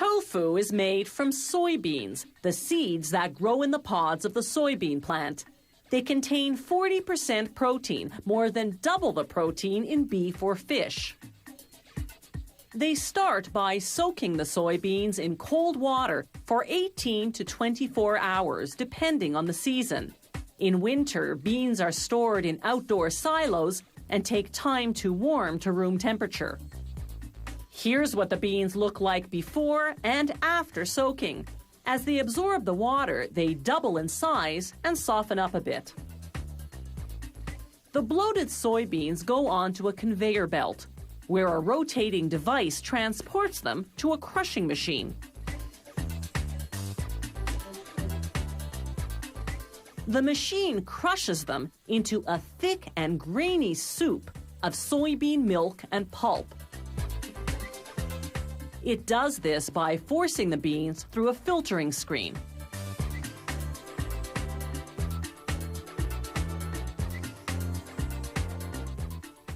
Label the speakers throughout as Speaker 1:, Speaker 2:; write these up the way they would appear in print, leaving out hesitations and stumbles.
Speaker 1: Tofu is made from soybeans, the seeds that grow in the pods of the soybean plant. They contain 40% protein, more than double the protein in beef or fish. They start by soaking the soybeans in cold water for 18 to 24 hours, depending on the season. In winter, beans are stored in outdoor silos and take time to warm to room temperature. Here's what the beans look like before and after soaking. As they absorb the water, they double in size and soften up a bit. The bloated soybeans go onto a conveyor belt, where a rotating device transports them to a crushing machine. The machine crushes them into a thick and grainy soup of soybean milk and pulp. It does this by forcing the beans through a filtering screen.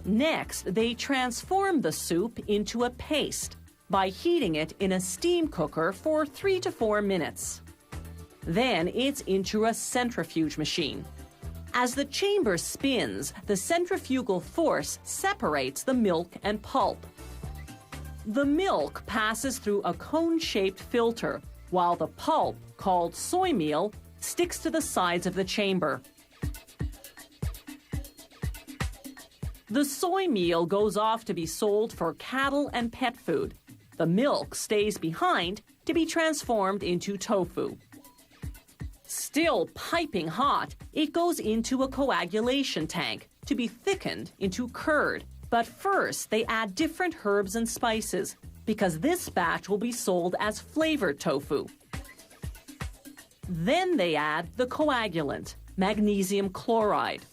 Speaker 1: Next, they transform the soup into a paste by heating it in a steam cooker for 3 to 4 minutes. Then it's into a centrifuge machine. As the chamber spins, the centrifugal force separates the milk and pulp. The milk passes through a cone-shaped filter, while the pulp, called soy meal, sticks to the sides of the chamber. The soy meal goes off to be sold for cattle and pet food. The milk stays behind to be transformed into tofu. Still piping hot, it goes into a coagulation tank to be thickened into curd. But first, they add different herbs and spices because this batch will be sold as flavored tofu. Then they add the coagulant, magnesium chloride,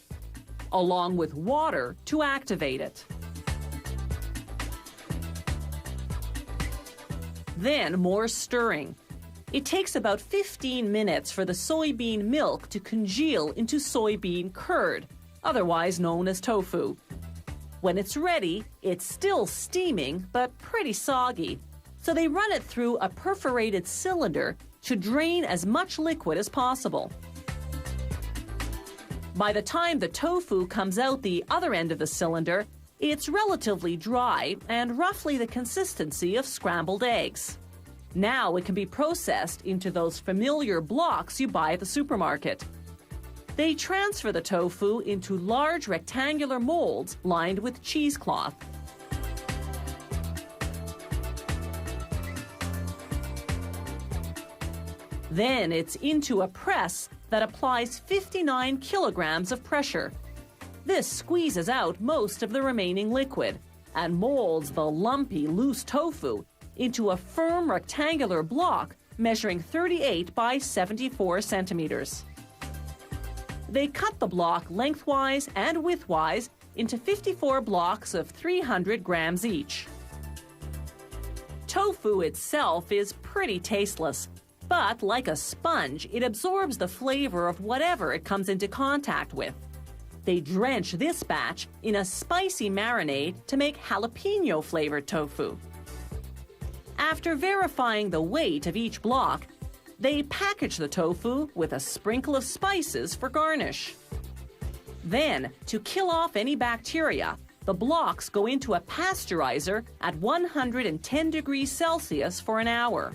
Speaker 1: along with water to activate it. Then more stirring. It takes about 15 minutes for the soybean milk to congeal into soybean curd, otherwise known as tofu. When it's ready, it's still steaming but pretty soggy, so they run it through a perforated cylinder to drain as much liquid as possible. By the time the tofu comes out the other end of the cylinder, it's relatively dry and roughly the consistency of scrambled eggs. Now it can be processed into those familiar blocks you buy at the supermarket. They transfer the tofu into large rectangular molds lined with cheesecloth. Then it's into a press that applies 59 kilograms of pressure. This squeezes out most of the remaining liquid and molds the lumpy, loose tofu into a firm rectangular block measuring 38 by 74 centimeters. They cut the block lengthwise and widthwise into 54 blocks of 300 grams each. Tofu itself is pretty tasteless, but like a sponge, it absorbs the flavor of whatever it comes into contact with. They drench this batch in a spicy marinade to make jalapeno-flavored tofu. After verifying the weight of each block, they package the tofu with a sprinkle of spices for garnish. Then, to kill off any bacteria, the blocks go into a pasteurizer at 110 degrees Celsius for an hour.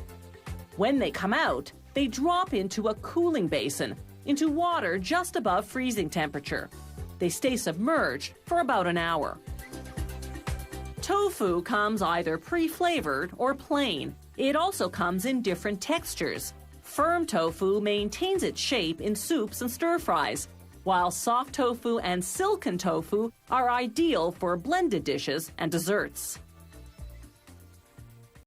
Speaker 1: When they come out, they drop into a cooling basin, into water just above freezing temperature. They stay submerged for about an hour. Tofu comes either pre-flavored or plain. It also comes in different textures. Firm tofu maintains its shape in soups and stir-fries, while soft tofu and silken tofu are ideal for blended dishes and desserts.